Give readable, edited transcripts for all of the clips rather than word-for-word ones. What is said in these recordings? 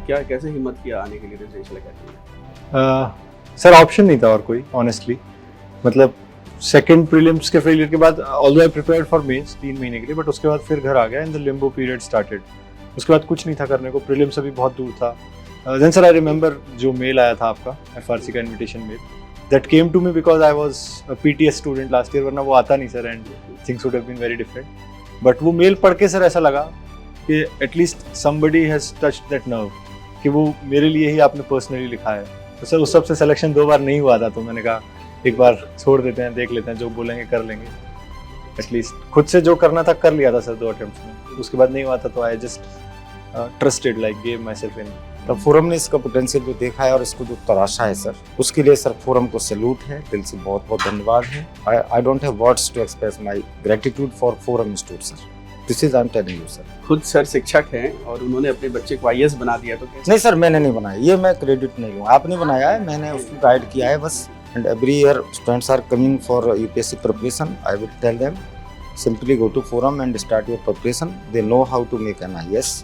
क्या कैसे हिम्मत किया आने के लिए रेजिडेंशियल एकेडमी में? सर ऑप्शन नहीं था और कोई ऑनेस्टली, मतलब सेकंड प्रीलिम्स के फेलियर के बाद although I prepared for mains 3 महीने के लिए, बट उसके बाद फिर घर आ गया and the Limbo period started. उसके बाद कुछ नहीं था करने को, प्रीलिम्स अभी बहुत दूर था। देन सर आई रिमेंबर जो मेल आया था आपका एफआरसी का invitation mail, that came to me because I was a PTS student last year, वरना वो आता नहीं sir and things would have been very different. But वो मेल पढ़ के सर ऐसा लगा कि at least somebody has touched that nerve, कि वो मेरे लिए ही आपने पर्सनली लिखा है। तो सर उस सबसे सिलेक्शन 2 बार नहीं हुआ था, तो मैंने कहा एक बार छोड़ देते हैं, देख लेते हैं, जो बोलेंगे कर लेंगे। एटलीस्ट खुद से जो करना था कर लिया था सर 2 अटेम्प्ट्स में, उसके बाद नहीं हुआ था तो I just trusted, like gave my self in. तब फोरम ने इसका पोटेंशियल जो देखा है और इसको जो तराशा है सर, उसके लिए सर फोरम को सैल्यूट है, दिल से बहुत बहुत धन्यवाद है। I don't have words to express my gratitude for Forum Institute sir. This is I am telling you sir. खुद सर शिक्षक हैं और उन्होंने अपने बच्चे को आईएएस बना दिया, तो कैसे? नहीं सर, मैंने नहीं बनाया, ये मैं क्रेडिट नहीं लूँ, आपने बनाया है, मैंने उसको गाइड किया है बस। And every year students are coming for UPSC preparation, I will tell them simply go to forum and start your preparation. They know how to make an IAS.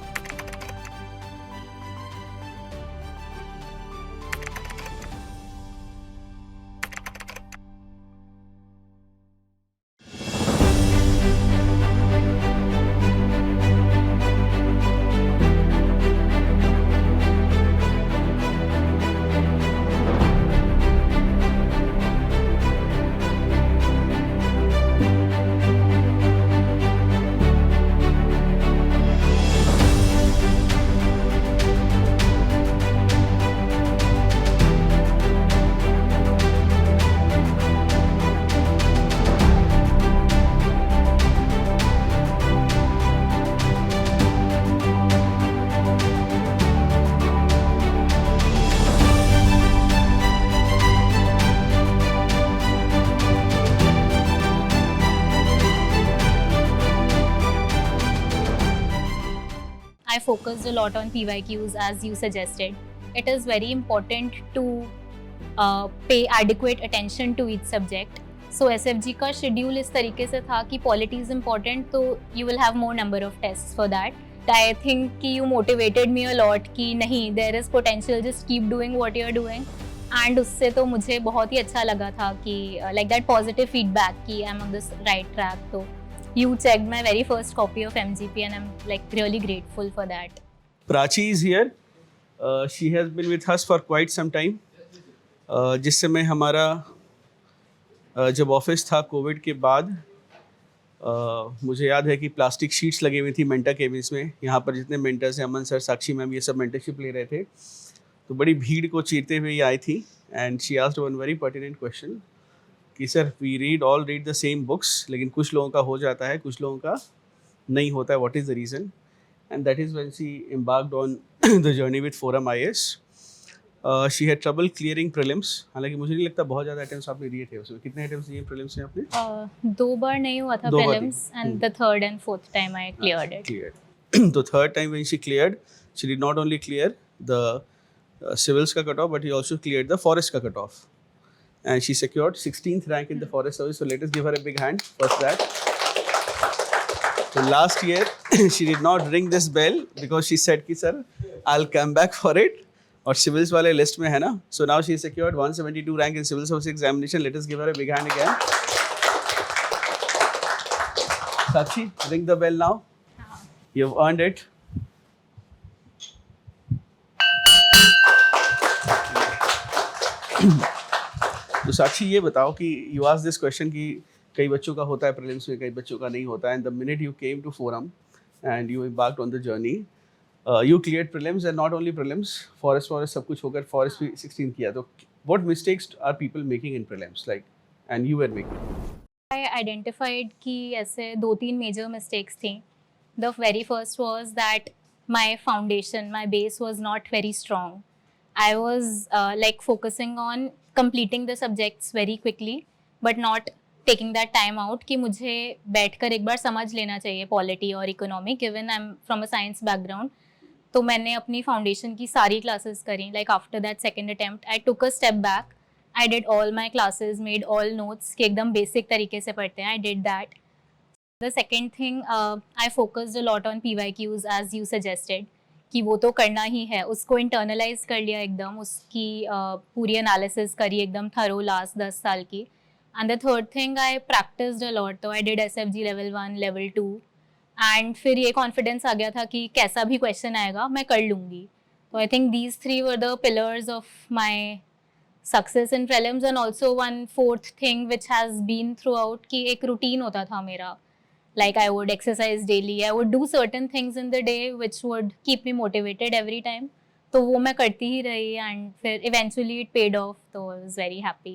I focused a lot on PYQs as you suggested. It is very important to pay adequate attention to each subject. So SFG का schedule इस तरीके से था कि polity is important, तो you will have more number of tests for that. I think कि you motivated me a lot कि नहीं, there is potential, just keep doing what you are doing. And उससे तो मुझे बहुत ही अच्छा लगा था कि like that positive feedback कि I'm on this right track. तो you checked my very first copy of MGP and I'm like really grateful for that. Prachi is here. She has been with us for quite some time. जिस समय हमारा जब office था Covid के बाद, मुझे याद है कि प्लास्टिक शीट्स लगे हुई थी मेंटर केबिन्स में। यहाँ पर जितने मेंटर्स हैं, अमन सर, साक्षी मैम, ये सब मेंटरशिप ले रहे थे। तो बड़ी भीड़ को चीरते हुए ये आई थी and she asked one very pertinent question कि sir we read the same books, लेकिन कुछ लोगों का हो जाता है, कुछ लोगों का नहीं होता है, what is the reason? And that is when she embarked on the journey with forum IAS. She had trouble clearing prelims. हालांकि मुझे नहीं लगता बहुत ज़्यादा अटेम्प्ट्स आपने दिए थे उसमें। कितने अटेम्प्ट्स दिए प्रीलिम्स में आपने? 2 बार नहीं हुआ था prelims and the third and fourth time I cleared it. The third time when she cleared, she did not only clear the civils ka cutoff, but he also cleared the forest ka cutoff. And she secured 16th rank in the forest service. So let us give her a big hand for that. So last year she did not ring this bell because she said ki sir I'll come back for it. और civils वाले list में है ना. So now she secured 172 rank in civil service examination. Let us give her a big hand again. Sakshi, ring the bell now. You've earned it. तो साक्षी ये बताओ कि you ask this question कि कई बच्चों का होता है प्रीलिम्स में, कई बच्चों का नहीं होता है, and the minute you came to Forum and you embarked on the journey, you cleared prelims and not only prelims, forest सब कुछ होकर फॉरेस्ट भी 16 किया। तो what mistakes are people making in prelims, like, and you were making? I identified कि ऐसे 2-3 major mistakes थी. The very first was that my foundation, my base was not very strong. I was like focusing on completing the subjects very quickly, but not taking that time out कि मुझे बैठकर एक बार समझ लेना चाहिए polity और economy, given I'm from a science background. तो मैंने अपनी फाउंडेशन की सारी क्लासेस करी. Like after that second attempt, I took a step back. I did all my classes, made all notes कि एकदम basic तरीके से पढ़ते हैं. I did that. The second thing, I focused a lot on PYQs as you suggested. कि वो तो करना ही है, उसको इंटरनलाइज कर लिया एकदम, उसकी पूरी एनालिसिस करी एकदम थरो लास्ट 10 साल की. And the third thing, I practised a lot. तो I did SFG level 1 level 2 and फिर ये कॉन्फिडेंस आ गया था कि कैसा भी क्वेश्चन आएगा मैं कर लूँगी. तो I think these 3 were the pillars of my success in prelims. And also one fourth thing which has been throughout कि एक रूटीन होता था मेरा. Like I would exercise daily, I would do certain things in the day which would keep me motivated every time. तो वो मैं करती ही रही and फिर eventually it paid off. So I was very happy.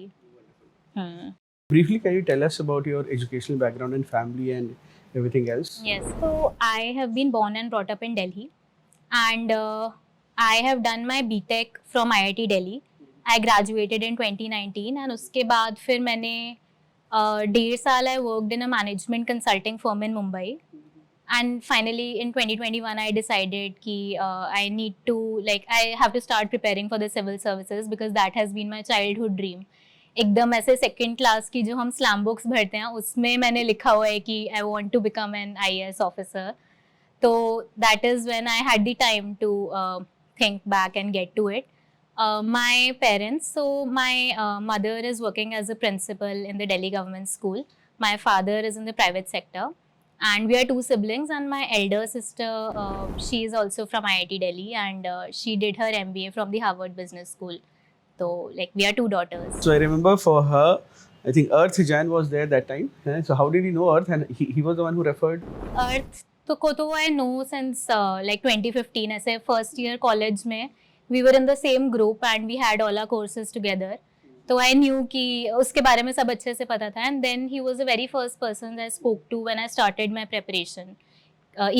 Briefly, can you tell us about your educational background and family and everything else? Yes. So I have been born and brought up in Delhi, and I have done my BTech from IIT Delhi. I graduated in 2019 and उसके बाद फिर मैंने 1.5 साल I worked in a management consulting firm in Mumbai. And finally in 2021 I decided कि I need to, like, I have to start preparing for the civil services because that has been my childhood dream. एकदम ऐसे second class की जो हम slam books भरते हैं उसमें मैंने लिखा हुआ है कि I want to become an IAS officer. So that is when I had the time to think back and get to it. My parents, so my mother is working as a principal in the Delhi government school. My father is in the private sector, and we are 2 siblings. And my elder sister, she is also from IIT Delhi, and she did her MBA from the Harvard Business School. So like we are 2 daughters. So I remember for her, I think Earth Jan was there that time. So how did he know Earth? And he was the one who referred. Earth तो I know since like 2015. ऐसे first year college में we were in the same group and we had all our courses together. तो I knew कि उसके बारे में सब अच्छे से पता था. And then he was the very first person I spoke to when I started my preparation.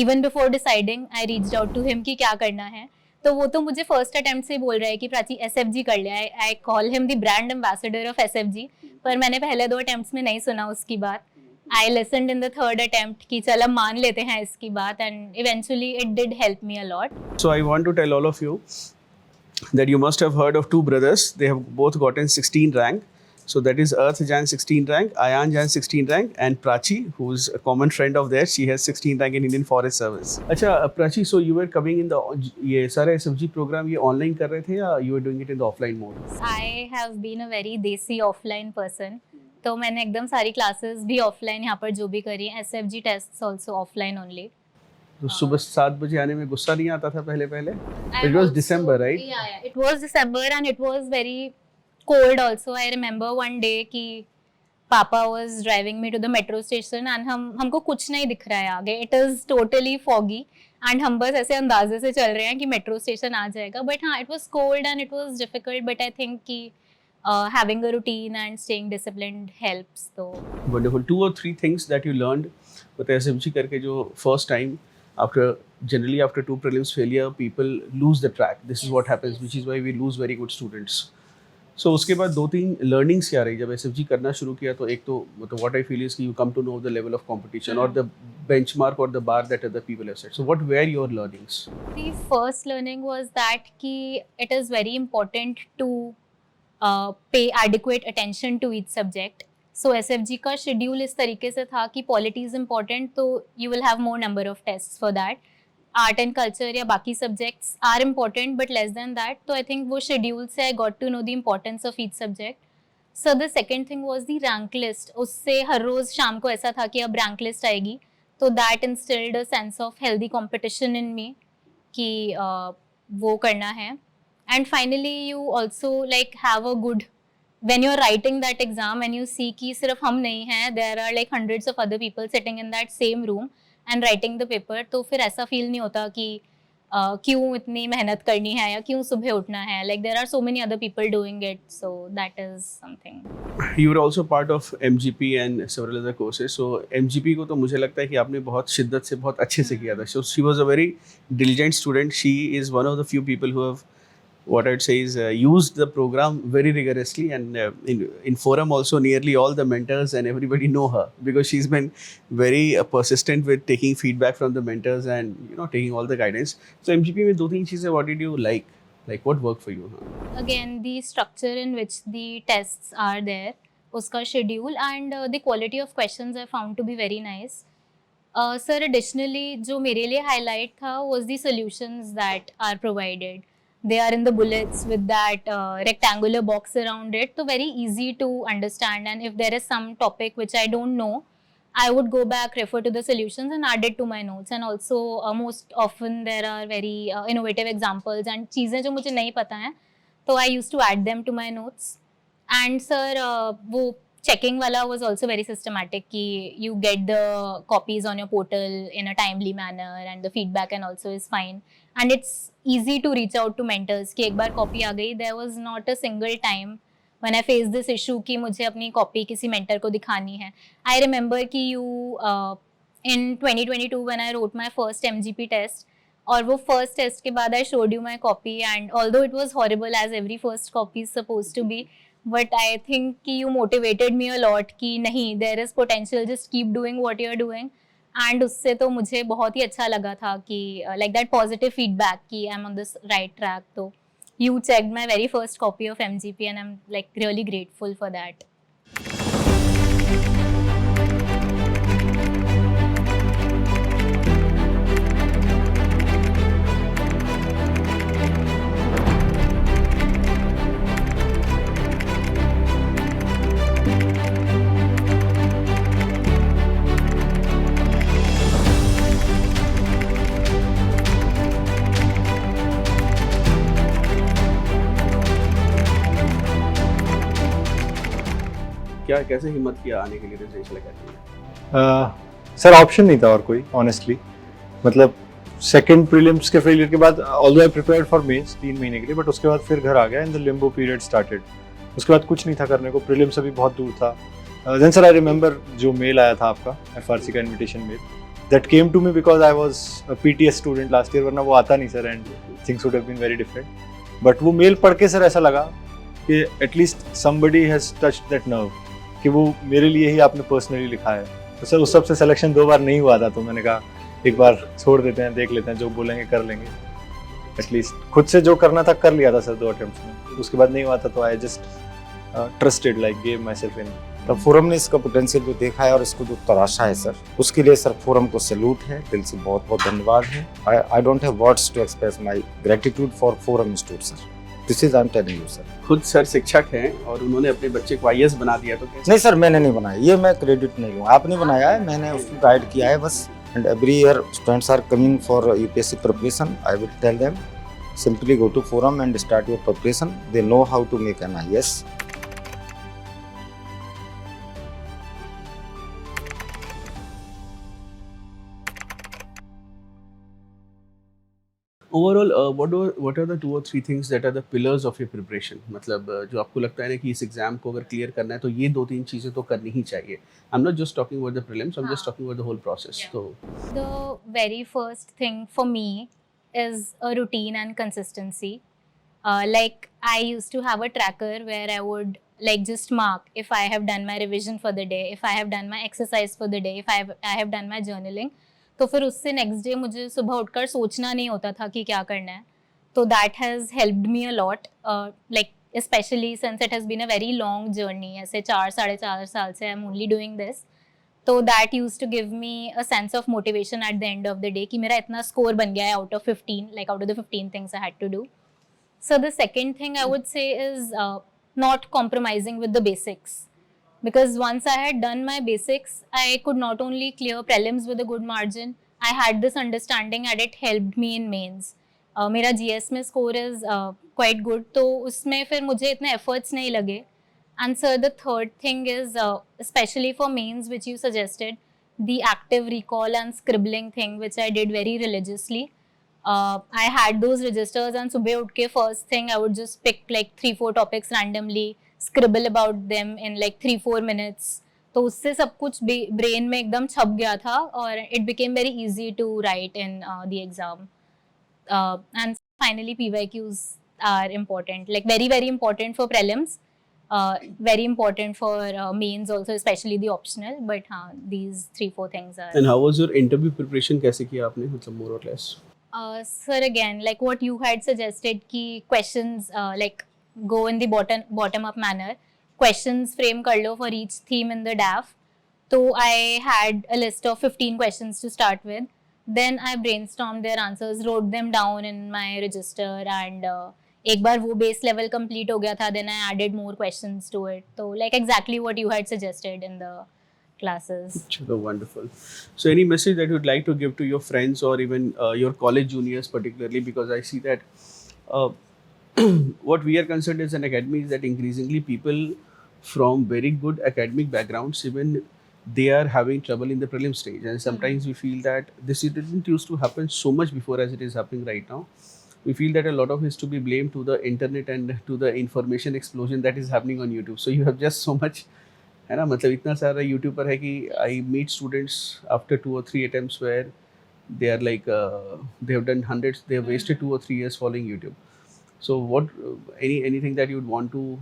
Even before deciding, I reached out to him कि क्या करना है. तो वो तो मुझे फर्स्ट अटेम्प्ट से ही बोल रहा है कि प्राची SFG कर ले. I call him the brand ambassador of SFG. पर मैंने पहले 2 अटेम्प्ट्स में नहीं सुना उसकी बात. I listened in the third attempt कि चल अब मान लेते हैं इसकी बात, and eventually it did help me a lot. So I want to tell all of you that you must have heard of 2 brothers. They have both gotten 16 rank. So that is Earth Jan 16 rank, Ayan Jan 16 rank, and Prachi, who's a common friend of theirs, she has 16 rank in Indian Forest Service. अच्छा Prachi, so you were coming in the ये सारा SFG program ये online कर रहे थे या you were doing it in the offline mode? I have been a very desi offline person. तो मैंने एकदम सारी classes भी offline यहाँ पर जो भी करी, SFG tests also offline only. तो सुबह 7 बजे आने में गुस्सा नहीं आता था पहले? It was December, right? Yeah, it was December and it was very cold also. I remember one day कि पापा was driving me to the metro station and हमको कुछ नहीं दिख रहा है आगे. It is totally foggy and हम बस ऐसे अंदाजे से चल रहे हैं कि metro station आ जाएगा. But हाँ, it was cold and it was difficult. But I think कि having a routine and staying disciplined helps. So Wonderful. 2 or 3 things that you learned with SFG करके जो first time generally after 2 prelims failure people lose the track. This is what happens, which is why we lose very good students. So उसके बाद 2-3 learnings क्या रही जब SFG करना शुरू किया? तो एक तो मतलब what I feel is कि you come to know the level of competition or the benchmark or the bar that other people have set. So what were your learnings? the first learning was that कि it is very important to pay adequate attention to each subject. So SFG का schedule इस तरीके से था कि polity is important, तो you will have more number of tests for that. Art and culture या बाकी subjects are important but less than that. तो I think वो schedule से I got to know the importance of each subject. So the second thing was the rank list. उससे हर रोज़ शाम को ऐसा था कि अब rank list आएगी. तो that instilled a sense of healthy competition in me कि वो करना है. And finally you also like have a good, when you're writing that exam and you see कि सिर्फ हम नहीं हैं, there are like hundreds of other people sitting in that same room and writing the paper. तो फिर ऐसा feel नहीं होता कि क्यों इतनी मेहनत करनी है या क्यों सुबह उठना है. Like there are so many other people doing it, so that is something. You were also part of MGP and several other courses. So MGP को तो मुझे लगता है कि आपने बहुत शिद्दत से बहुत अच्छे से किया था. So she was a very diligent student. She is one of the few people who have, what I'd say is used the program very rigorously, and in forum also nearly all the mentors and everybody know her because she's been very persistent with taking feedback from the mentors and taking all the guidance. So MGP में 2-3 चीजें, what did you like what worked for you? Again, the structure in which the tests are there, उसका schedule and the quality of questions I found to be very nice. Sir additionally जो मेरे लिए highlight था was the solutions that are provided. They are in the bullets with that rectangular box around it, so very easy to understand. And if there is some topic which I don't know, I would go back, refer to the solutions and add it to my notes. And also most often there are very innovative examples and चीज़ें जो मुझे नहीं पता हैं, तो I used to add them to my notes. And sir, वो checking wala was also very systematic कि you get the copies on your portal in a timely manner and the feedback and also is fine. And it's easy to reach out to mentors कि एक बार copy आ गई. There was not a single time when I faced this issue कि मुझे अपनी copy किसी mentor को दिखानी है. I remember कि in 2022 when I wrote my first MGP test, और वो first test के बाद I showed you my copy, and although it was horrible as every first copy is supposed to be, but I think कि you motivated me a lot कि नहीं, there is potential, just keep doing what you are doing. And उससे तो मुझे बहुत ही अच्छा लगा था कि like that positive feedback कि I'm on this right track. तो you checked my very first copy of MGP and I'm like really grateful for that. क्या कैसे हिम्मत किया आने के लिए रेजिडेंशियल एकेडमी? सर ऑप्शन नहीं था और कोई, ऑनेस्टली. मतलब सेकंड प्रीलिम्स के फेलियर के बाद although I prepared for mains 3 महीने के लिए, बट उसके बाद फिर घर आ गया and the Limbo period started. उसके बाद कुछ नहीं था करने को, प्रीलिम्स अभी बहुत दूर था. देन सर आई रिमेंबर जो मेल आया था आपका, FRC का invitation mail, that came to me because I was a PTS student last year, वरना वो आता नहीं sir, and things would have been very different. But वो मेल पढ़ के सर ऐसा लगा कि at least somebody has touched that nerve, कि वो मेरे लिए ही आपने पर्सनली लिखा है. तो सर उस सबसे सिलेक्शन 2 बार नहीं हुआ था, तो मैंने कहा एक बार छोड़ देते हैं, देख लेते हैं, जो बोलेंगे कर लेंगे. एटलीस्ट खुद से जो करना था कर लिया था सर 2 अटेम्प्ट्स में. उसके बाद नहीं हुआ था तो I just trusted, like gave my self in. तब फोरम ने इसका पोटेंशियल जो देखा है और इसको जो तराशा है सर, उसके लिए सर फोरम को सैल्यूट है, दिल से बहुत बहुत धन्यवाद है. I don't have words to express my gratitude for Forum Institute sir. This is I am telling you sir. खुद सर शिक्षक हैं और उन्होंने अपने बच्चे को IAS बना दिया, तो कैसे? नहीं सर, मैंने नहीं बनाया, ये मैं क्रेडिट नहीं लूँ. आपने बनाया है, मैंने उसको गाइड किया है बस. And every year students are coming for UPSC preparation. I will tell them simply go to forum and start your preparation. They know how to make an IAS. Overall, what are the 2 or 3 things that are the pillars of your preparation? मतलब जो आपको लगता है ना कि इस exam को अगर क्लियर करना है तो ये 2-3 चीज़ें तो करनी ही चाहिए. I'm not just talking about the prelims, I'm just talking about the whole process. Yeah. So The very first thing for me is a routine and consistency. Like I used to have a tracker where I would like just mark if I have done my revision for the day, if I have done my exercise for the day, if I have done my journaling. तो फिर उससे next day मुझे सुबह उठकर सोचना नहीं होता था कि क्या करना है. तो that has helped me a lot, like especially since it has been a very long journey. ऐसे 4-4.5 साल से I am only doing this. तो that use to give me a sense of motivation at the end of the day कि मेरा इतना score बन गया है out of 15, like out of the 15 things I had to do. So the second thing I would say is not compromising with the basics. Because once I had done my basics, I could not only clear prelims with a good margin, I had this understanding and it helped me in mains. मेरा GS में score is quite good, तो उसमें फिर मुझे इतने efforts नहीं लगे. And sir, the third thing is especially for mains which you suggested, the active recall and scribbling thing which I did very religiously. I had those registers and सुबह उठ के first thing I would just pick like 3-4 topics randomly, scribble about them in like 3-4 minutes. तो उससे सब कुछ brain में एकदम छप गया था और it became very easy to write in the exam. And finally PYQs are important, like very very important for prelims, very important for mains also, especially the optional. But these 3-4 things are. And how was your interview preparation? कैसे किया आपने, मतलब more or less? Sir, again, like what you had suggested, कि questions like go in the bottom up manner. Questions frame कर लो for each theme in the DAF. So I had a list of 15 questions to start with. Then I brainstormed their answers, wrote them down in my register, and एक बार वो base level complete हो गया था, then I added more questions to it. So like exactly what you had suggested in the classes. Chalo, wonderful. So, any message that you'd like to give to your friends or even your college juniors, particularly because I see that uh, what we are concerned as an academy is that increasingly people from very good academic backgrounds, even they are having trouble in the prelim stage, and sometimes we feel that this didn't used to happen so much before as it is happening right now. We feel that a lot of it is to be blamed to the internet and to the information explosion that is happening on YouTube. So you have just so much, है ना, मतलब इतना सारा YouTube पर है कि I meet students after 2 or 3 attempts where they are like they have done hundreds, they have wasted 2 or 3 years following YouTube. So what anything that you would want to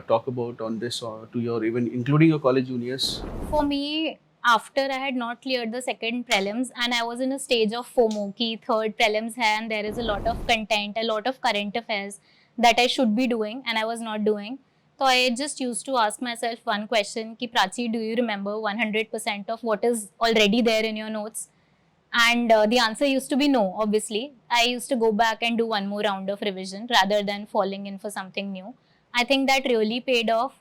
talk about on this, or to your even including your college juniors? For me, after I had not cleared the second prelims and I was in a stage of FOMO ki third prelims hai and there is a lot of content, a lot of current affairs that I should be doing and I was not doing. So I just used to ask myself one question ki Prachi, do you remember 100% of what is already there in your notes? And the answer used to be no, obviously. I used to go back and do one more round of revision rather than falling in for something new. I think that really paid off.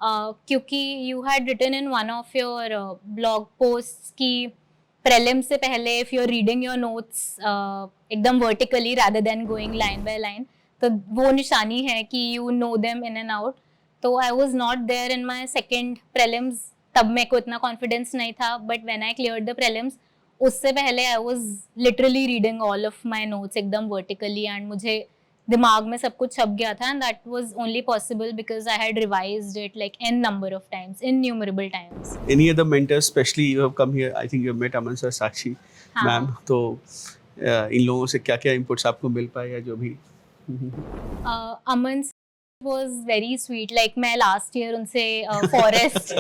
क्योंकि you had written in one of your blog posts कि prelim से पहले if you're reading your notes एकदम vertically rather than going line by line, तो वो निशानी है कि you know them in and out. तो I was not there in my second prelims. तब मेरे को इतना confidence नहीं था, but when I cleared the prelims, उससे पहले I was literally reading all of my notes एकदम vertically and मुझे दिमाग में सब कुछ छप गया था, and that was only possible because I had revised it like n number of times, innumerable times. Any other mentors, especially you have come here, I think you have met Aman sir, Sakshi हाँ. ma'am, तो इन लोगों से क्या क्या inputs आपको मिल पाए या जो भी? Aman was very sweet. Like मैं last year उनसे forest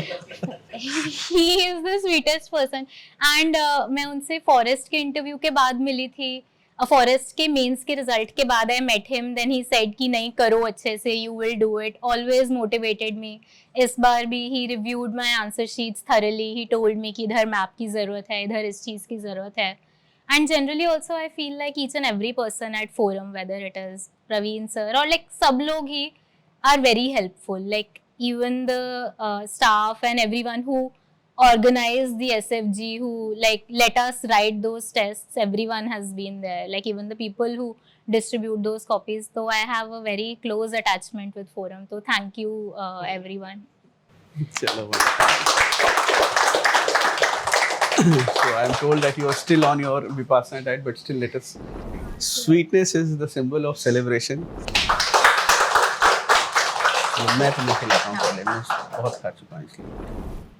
he is the sweetest person and मैं उनसे forest के interview के बाद मिली थी. फॉरेस्ट के मेंस के रिजल्ट के बाद I met him, then he said कि नहीं करो अच्छे से, you will do it, always motivated me. इस बार भी he reviewed my answer sheets thoroughly, he told me कि इधर मैप की ज़रूरत है, इधर इस चीज़ की ज़रूरत है. And generally also I feel like each and every person at forum, whether it is Praveen sir और लाइक सब लोग ही are very helpful. Like even the staff and everyone who organized the SFG, who like let us write those tests, everyone has been there, like even the people who distribute those copies. So I have a very close attachment with forum, so thank you everyone. Chalo, so I am told that you are still on your Vipassana diet, but still let us. Sweetness is the symbol of celebration. मैं तुम्हें खिलाता हूँ पहले, मैं बहुत खा चुका हूँ इसलिए.